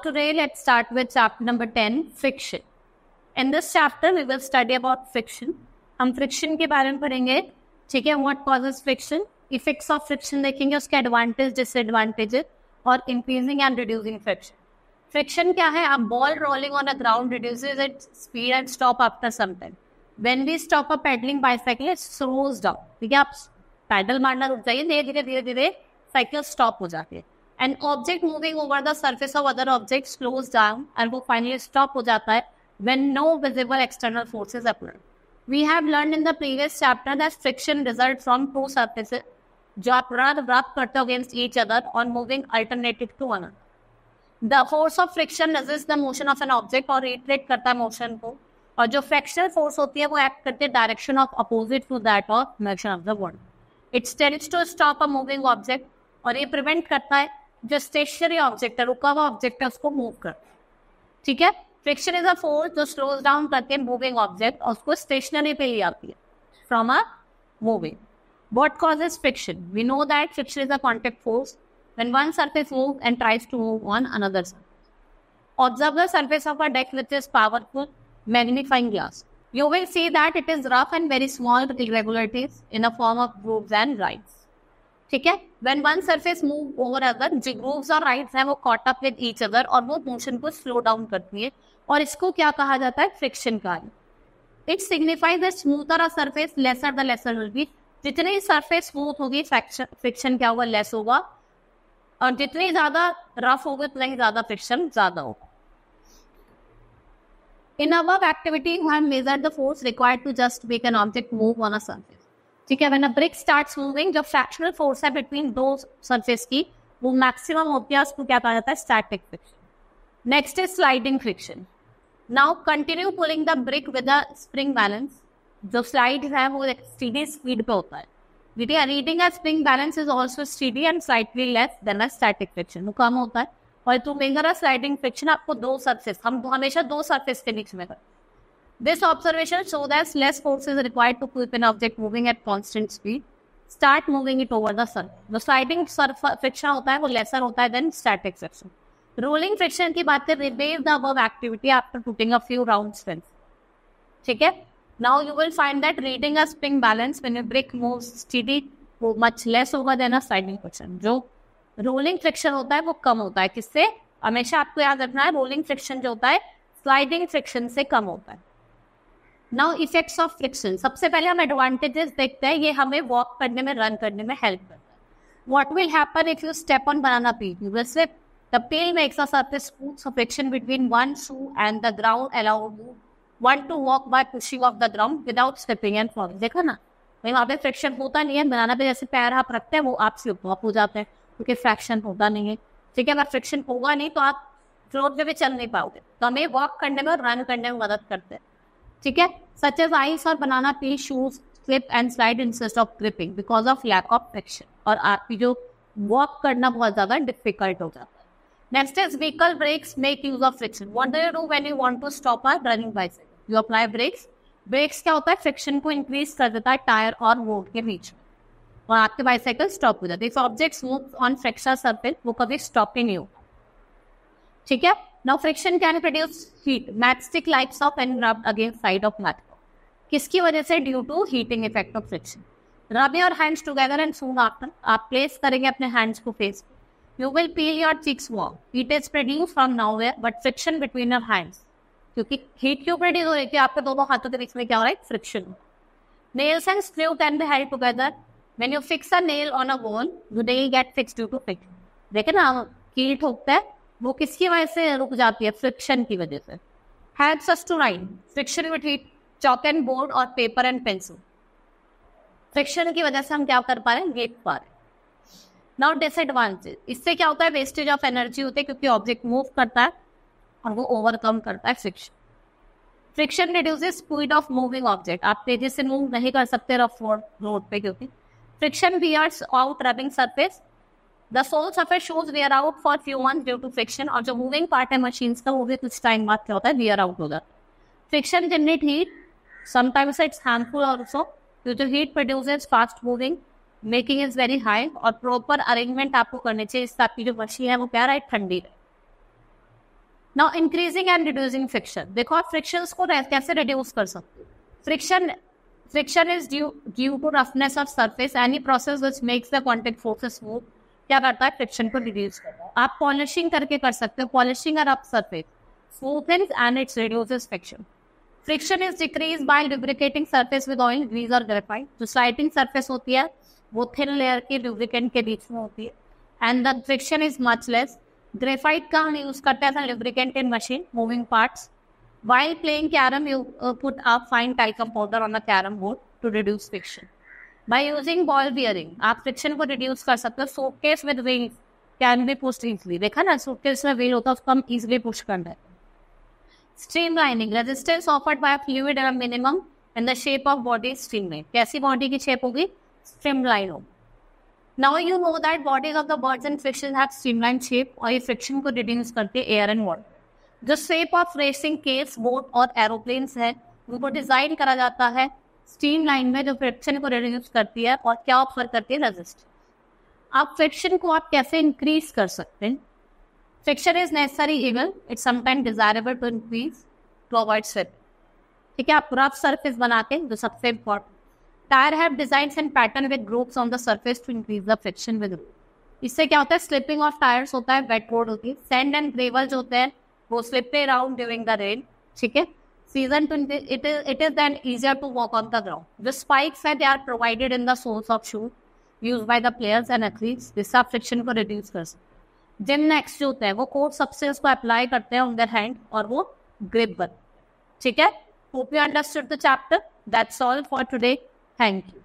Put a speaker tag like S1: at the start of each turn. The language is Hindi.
S1: today let's start with chapter number 10, friction. In this chapter we will study about friction. हम friction के बारे में पढ़ेंगे, ठीक है. What causes friction? Effects of friction देखेंगे, उसके advantage, disadvantages और increasing and reducing friction. Friction क्या है? A ball rolling on a ground reduces its speed and stop after some time. When we stop a pedaling bicycle, it slows down. ठीक है, आप पैडल मारना रुक जाइए, धीरे धीरे साइकिल स्टॉप हो जाती है. An object moving over the surface of other objects slows down and वो finally stop हो जाता है when no visible external forces appear. We have learned in the previous chapter that friction results from two surfaces जो आप rub करते हो against each other on moving alternative to one another. The force of friction resists the motion of an object और retard करता है motion को, और जो frictional force होती है वो act करती है direction of opposite to that of motion of the world. It tends to stop a moving object और ये prevent करता है जो स्टेशनरी ऑब्जेक्ट है, रुका हुआ ऑब्जेक्ट है, उसको मूव कर. ठीक है, फ्रिक्शन इज अ फोर्स जो स्लोज डाउन करते हैं मूविंग ऑब्जेक्ट और उसको स्टेशनरी पे ले आती है from a moving. What causes friction? We know that friction is a contact force when one surface move and tries to move on another surface. Observe the surface of a deck which is powerful magnifying glass. You will see that it is rough and very small irregularities in a form of grooves and rides. ठीक है, when one surface move over other, जो grooves और rides हैं वो caught up with each other और वो motion को slow down करती है और इसको क्या कहा जाता है? friction कहा है. It signifies that smoother a surface, lesser the lesser will be. जितनी surface smooth होगी friction क्या होगा? less होगा, और जितनी ज़्यादा rough होगी उतना ही ज़्यादा friction ज़्यादा होगा. In above activity, we have measured the force required to just make an object move on a surface. ठीक है, when a brick starts moving, जो fractional force है between दो surface की वो maximum होती है, उसको क्या कहा जाता है? static friction. Next is sliding friction. Now continue pulling the brick with a spring balance. जो slide है वो steady speed पे होता है. Reading a spring balance is also steady and slightly less than a static friction. वो कम होता है. और तो मेजर स्लाइडिंग फ्रिक्शन आपको दो सरफेस, हम हमेशा दो सरफेस के बीच में करें. This observation show that less force is required to keep an object moving at constant speed. Start moving it over the surface. जो स्लाइडिंग फ्रिक्शन होता है वो लेसर होता है then static friction. Rolling friction की बात करें, repair the above activity after putting a few rounds fence. ठीक है, now you will find that reading a spring balance when a brick moves steady वो मच लेस होगा देन अ स्लाइडिंग फ्रिक्शन. जो रोलिंग फ्रिक्शन होता है वो कम होता है. किससे? हमेशा आपको याद रखना है, रोलिंग फ्रिक्शन जो होता है स्लाइडिंग फ्रिक्शन से कम होता है. Now effects of friction. सबसे पहले हम एडवांटेजेस देखते हैं, ये हमें वॉक करने में, रन करने में हेल्प करता है. What will happen if you step on banana peel? You will slip. The peel makes a surface smooth, so friction between one shoe and the ground allow one to walk by pushing off the ground without slipping and falling. देखा ना, वहाँ पे फ्रिक्शन होता नहीं है. बनाना पे जैसे पैर आप रखते हैं वो आप स्लिप वॉक हो जाते हैं क्योंकि फ्रैक्शन होता नहीं है. ठीक है, अगर फ्रिक्शन होगा नहीं तो आप फ्लोर पे भी चल नहीं पाओगे. तो हमें वॉक करने में, रन करने में मदद करते हैं. ठीक है, सच एज आइस और banana peel shoes slip and slide instead of gripping because of lack of friction, और आपकी जो वॉक करना बहुत ज़्यादा डिफिकल्ट हो जाता है. Next is vehicle brakes make use of friction. What do you do when you want to stop a running bicycle? You apply brakes. Brakes क्या होता है? फ्रिक्शन को इंक्रीज कर देता है टायर और रोड के बीच में और आपके बाइसाइकिल स्टॉप हो जाते हैं. If objects move on frictional surface वो कभी स्टॉप ही नहीं होगा. ठीक है, now friction can produce heat. Matchstick lights off and rubbed against side of match. किसकी वजह से? Due to heating effect of friction. Rub your hands together and soon after. आप प्लेस करेंगे अपने हैंड्स को फेस पे. You will feel your cheeks warm. Heat is produce from nowhere but friction between your hands. क्योंकि हीट क्यों प्रोड्यूस हो रही है? आपके दोनों हाथों के बीच में क्या हो रहा है? Friction. Nails and screw can be held together. When you fix a nail on a wall, the nail get fixed due to friction. देखे ना, कील ठोकता है वो किसकी वजह से रुक जाती है? फ्रिक्शन की वजह से. Helps us to write. Friction with heat, chalk and board और paper and pencil. फ्रिक्शन की वजह से हम क्या कर पा रहे हैं? लिख पा रहे हैं. Now disadvantage. इससे क्या होता है? वेस्टेज ऑफ एनर्जी होती है क्योंकि ऑब्जेक्ट मूव करता है और वो ओवरकम करता है friction. Friction reduces speed of moving object. आप तेजी से मूव नहीं कर सकते रफ रोड पे क्योंकि friction wears out rubbing surface. The sole surface shows wear out for few months due to friction. और जो moving part है machines का वो भी कुछ टाइम बाद क्या होता है? wear out होगा. Friction generate heat. Sometimes it's harmful also. due to heat produces fast moving. Making is very high. और proper arrangement आपको करने चाहिए इससे आपकी जो मशीन है वो क्या रहे? ठंडी रहे. Now increasing and reducing friction, देखो आप फ्रिक्शंस को कैसे रिड्यूस कर सकते हो. Friction is due to roughness of surface. Any process which makes the contact forces smooth क्या करता है, फ्रिक्शन को रिड्यूस करता है. आप पॉलिशिंग करके कर सकते हो, पॉलिशिंग और rough surface smoothens and it reduces friction. Friction is decreased by lubricating surface with oil, grease और graphite. जो sliding surface होती है वो thin layer के lubricant के बीच में होती है and the friction is much less. Graphite का हम use करते हैं lubricant in machine moving parts. While playing carom, you put a fine talcum powder on the carom board to reduce friction. By using ball bearing, आप friction को reduce कर सकते हो. Suitcase with wheels can be pushed easily. देखा ना, suitcase में wheel होता है उसको हम easily push कर देते हैं. Streamlining, resistance offered by a fluid at a minimum and the shape of body is streamlined. कैसी body की shape होगी, streamline हो. Now you know that bodies of the birds and fishes have streamlined shape और ये friction को reduce करते हैं air and water. जो shape of racing cars, boat और aeroplanes है उनको डिजाइन करा जाता है streamline में, जो friction को reduce करती है और क्या ऑफर करती है, resistance. आप friction को आप कैसे increase कर सकते हैं? Friction is necessary evil. It's sometimes desirable to increase to avoid slip. ठीक है, आप रफ सरफेस बनाते हैं जो सबसे important. Tyre have designs and pattern with groups on the surface to increase the friction with route. इससे क्या होता है, स्लिपिंग ऑफ टायर्स होता है, वेट रोड होती है. सैंड एंड ग्रेवल जो होते हैं वो slip around during the rain. ठीक है, season to it is then easier to walk on the ground. The spikes है they are provided in the soles of shoe use by the players and athletes. जिससे आप फ्रिक्शन को रिड्यूस कर सकते हैं. जिमनैक्स जो होते हैं वो कोट सब्सटेंस को अप्लाई करते हैं ऑन देयर हैंड और वो ग्रिप बनते हैं. ठीक है, hope you understood the chapter. That's all for today. Thank you.